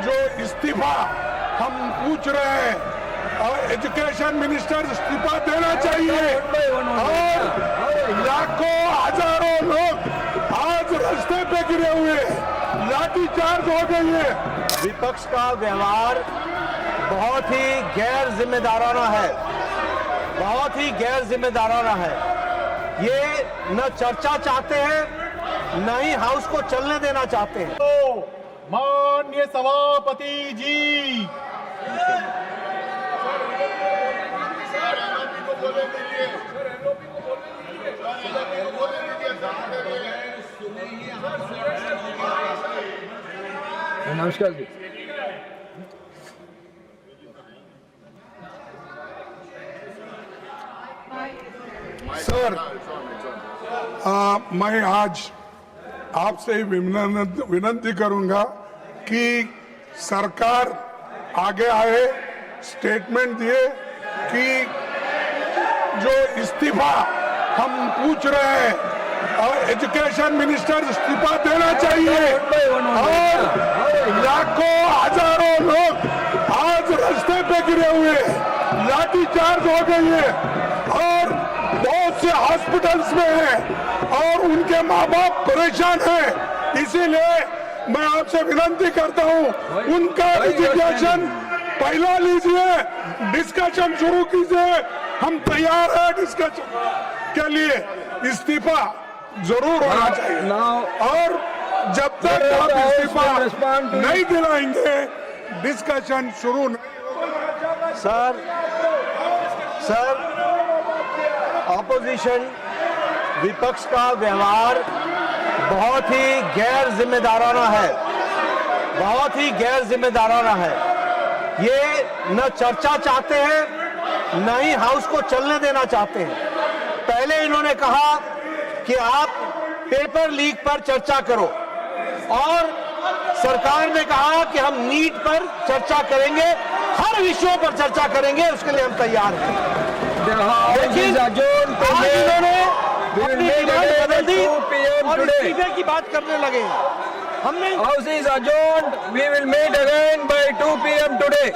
जो इस्तीफा हम पूछ रहे हैं, और एजुकेशन मिनिस्टर इस्तीफा देना चाहिए। और लाखों हजारों लोग आज रास्ते पे गिरे हुए हैं, लाठीचार्ज हो गई है। विपक्ष का व्यवहार बहुत ही गैर जिम्मेदाराना है, बहुत ही गैर जिम्मेदाराना है। ये न चर्चा चाहते हैं, न ही हाउस को चलने देना चाहते हैं। तो माननीय सभापति जी, नमस्कार जी। सर, मैं आज आपसे विनती करूंगा कि सरकार आगे आए, स्टेटमेंट दिए कि जो इस्तीफा हम पूछ रहे हैं, और एजुकेशन मिनिस्टर इस्तीफा देना चाहिए। और लाखों हजारों लोग आज रास्ते पे गिरे हुए हैं, लाठीचार्ज हो गई है, और बहुत से हॉस्पिटल्स में हैं और उनके माँ बाप परेशान हैं। इसीलिए मैं आपसे विनती करता हूँ, उनका रिजिग्नेशन पहला लीजिए, डिस्कशन शुरू कीजिए। हम तैयार हैं डिस्कशन के लिए। इस्तीफा जरूर होना चाहिए, और जब तक आप इस्तीफा नहीं दिलाएंगे, डिस्कशन शुरू नहीं। सर, ऑपोजिशन विपक्ष का व्यवहार बहुत ही गैर जिम्मेदाराना है, बहुत ही गैर जिम्मेदाराना है। ये न चर्चा चाहते हैं, न ही हाउस को चलने देना चाहते हैं। पहले इन्होंने कहा कि आप पेपर लीक पर चर्चा करो, और सरकार ने कहा कि हम नीट पर चर्चा करेंगे, हर विषयों पर चर्चा करेंगे, उसके लिए हम तैयार हैं। लेकिन आज इन्होंने अपनी डिमांड बदल दी और इस्तीफे की बात करने लगे। हमने House is adjourned. We will meet again by 2 p.m. today.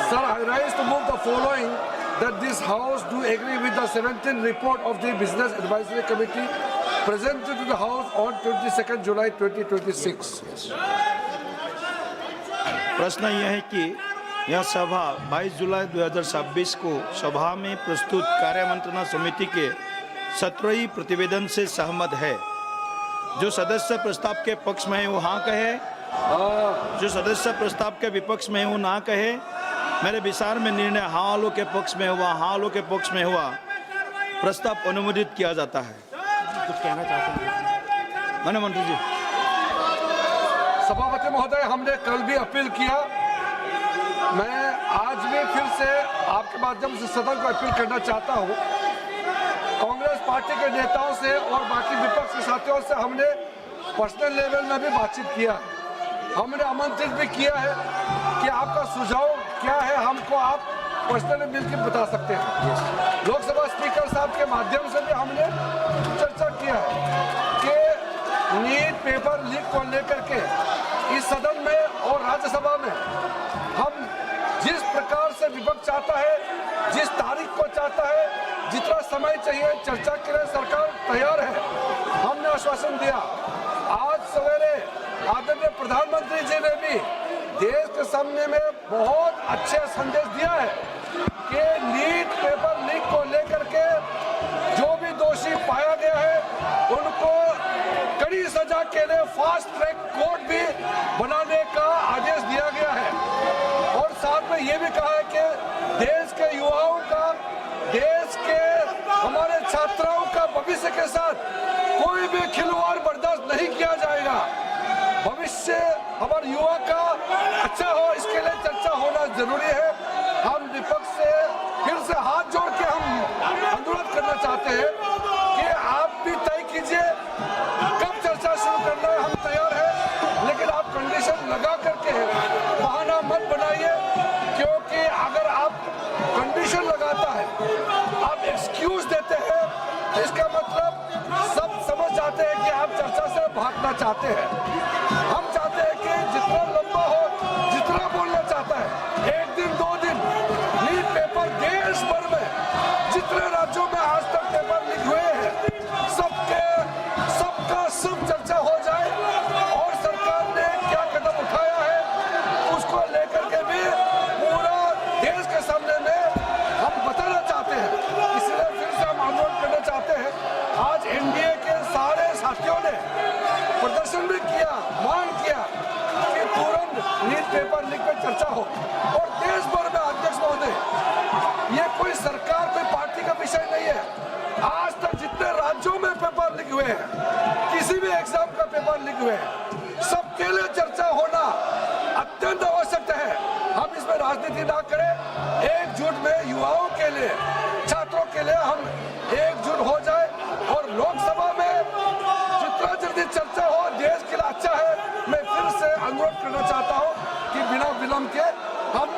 Sir, I rise to move the following, that this House do agree with the 17th report of the Business Advisory Committee presented to the House on 22nd July 2026. प्रश्न यह है कि यह सभा 22 जुलाई 2026 को सभा में प्रस्तुत कार्यमंत्रणा समिति के 17वें प्रतिवेदन से सहमत है। जो सदस्य प्रस्ताव के पक्ष में है वो हाँ कहे, जो सदस्य प्रस्ताव के विपक्ष में है वो ना कहे। मेरे विचार में निर्णय हाँ वालों के पक्ष में हुआ, हाँ वालों के पक्ष में हुआ, प्रस्ताव अनुमोदित किया जाता है। कुछ कहना चाहते हैं माननीय मंत्री जी। सभापति महोदय, हमने कल भी अपील किया, मैं आज भी फिर से आपके माध्यम से सदन को अपील करना चाहता हूं। कांग्रेस पार्टी के नेताओं से और बाकी विपक्ष के साथियों से हमने पर्सनल लेवल में भी बातचीत किया, हमने आमंत्रित भी किया है कि आपका सुझाव क्या है, हमको आप पर्सनली मिलकर बता सकते हैं। लोकसभा स्पीकर साहब के माध्यम से भी हमने चर्चा किया है कि नीट पेपर लीक को लेकर के इस सदन में और राज्यसभा में हम जिस प्रकार से विपक्ष चाहता है, जिस तारीख को चाहता है, जितना समय चाहिए चर्चा के लिए सरकार तैयार है। हमने आश्वासन दिया। आज सवेरे आदरणीय प्रधानमंत्री जी ने भी देश के सामने में बहुत अच्छे संदेश दिया है कि नीट पेपर लीक को लेकर के जो भी दोषी पाया गया है उनको कड़ी सजा के लिए फास्ट ट्रैक कोर्ट भी बनाने का आदेश दिया गया है। और साथ में ये भी कहा है कि देश के युवाओं का, देश के हमारे छात्राओं का भविष्य के साथ कोई भी खिलवाड़ बर्दाश्त नहीं किया जाएगा। भविष्य हमारे युवा का अच्छा हो, इसके लिए चर्चा होना जरूरी है। हम विपक्ष से फिर से हाथ जोड़ के हम अनुरोध करना चाहते हैं कि आप भी तय कीजिए कब चर्चा शुरू करना है, हम तैयार हैं, लेकिन आप कंडीशन लगा करके बहाना मत बनाइए, क्योंकि अगर आप कंडीशन लगाता है, आप एक्सक्यूज देते हैं, तो इसका मतलब सब समझ जाते हैं कि आप चर्चा से भागना चाहते हैं। हम चाहते हैं कि जितना लंबा हो, जितना बोलना चाहता है, 1 दिन 2 दिन लीक पेपर देश भर में जितने राज्यों में आज तक पेपर लीक हुए हैं सबका सब चर्चा हो जाए और सरकार ने क्या कदम उठाया है उसको लेकर के भी पूरा देश के सामने में हम बताना चाहते हैं। इसलिए फिर से हम आंदोलन करना चाहते हैं। आज एनडीए के सारे साथियों ने प्रदर्शन भी किया, मांग किया कि तुरंत नीट पेपर लीक पे चर्चा हो और देश भर में अध्यक्ष महोदय ये कोई सरकार कोई पार्टी का विषय नहीं है। आज तक जितने राज्यों में पेपर लीक हुए हैं, किसी भी एग्जाम का पेपर लीक हुए हैं, सबके लिए चर्चा होना अत्यंत आवश्यक है। हम इसमें राजनीति ना करें, एकजुट में युवाओं के लिए, छात्रों के लिए हम एकजुट हो जाए और लोकसभा में जितना जल्दी चर्चा हो देश के लिए अच्छा है। मैं फिर से अनुरोध करना चाहता हूं कि बिना विलंब के हम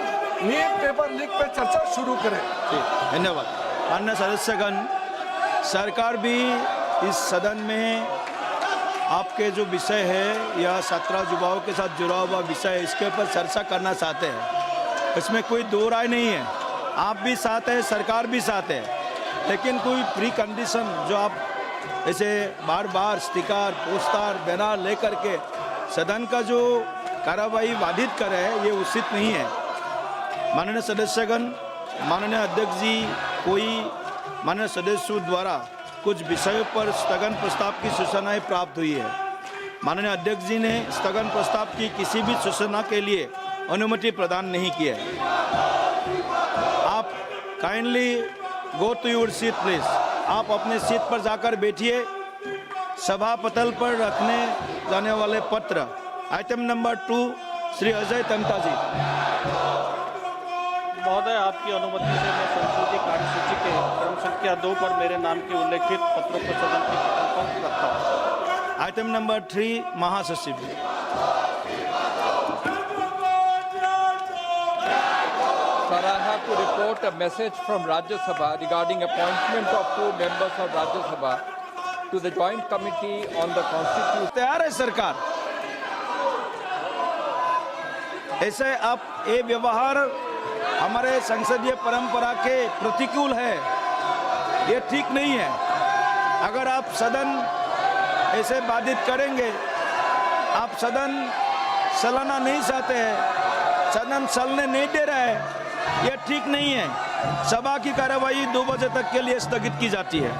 नीट पेपर लीक पे चर्चा शुरू करें। धन्यवाद। अन्य सदस्यगण, सरकार भी इस सदन में आपके जो विषय है या 17 युवाओं के साथ जुड़ा हुआ विषय है, इसके ऊपर चर्चा करना चाहते हैं। इसमें कोई दो राय नहीं है। आप भी साथ हैं, सरकार भी साथ है, लेकिन कोई प्री कंडीशन जो आप ऐसे बार बार स्टिकर, पोस्टर, बैनर लेकर के सदन का जो कार्रवाई बाधित करे, ये उचित नहीं है। माननीय सदस्यगण, माननीय अध्यक्ष जी, कोई माननीय सदस्यों द्वारा कुछ विषयों पर स्थगन प्रस्ताव की सूचनाएं प्राप्त हुई है। माननीय अध्यक्ष जी ने स्थगन प्रस्ताव की किसी भी सूचना के लिए अनुमति प्रदान नहीं की है। आप kindly go to your seat please. आप अपने सीट पर जाकर बैठिए। सभा पटल पर रखने जाने वाले पत्र आइटम नंबर 2 श्री अजय तमता जी। महोदय, आपकी अनुमति से मैं संशोधित कार्यसूची के क्रम संख्या 2 पर मेरे नाम के उल्लेखित पत्रों को सदन की पटल पर रखता हूँ। आइटम नंबर 3 महासचिव जी। Sir, I have to report a message from Rajya Sabha regarding appointment of 2 members of Rajya Sabha to the Joint Committee on the Constitution. तैयार है सरकार? ऐसे आप ये व्यवहार हमारे संसदीय परंपरा के प्रतिकूल है, ये ठीक नहीं है। अगर आप सदन ऐसे बाधित करेंगे, आप सदन चलाना नहीं चाहते हैं, सदन चलने नहीं दे रहा है, ये ठीक नहीं है। सभा की कार्यवाही 2 बजे तक के लिए स्थगित की जाती है।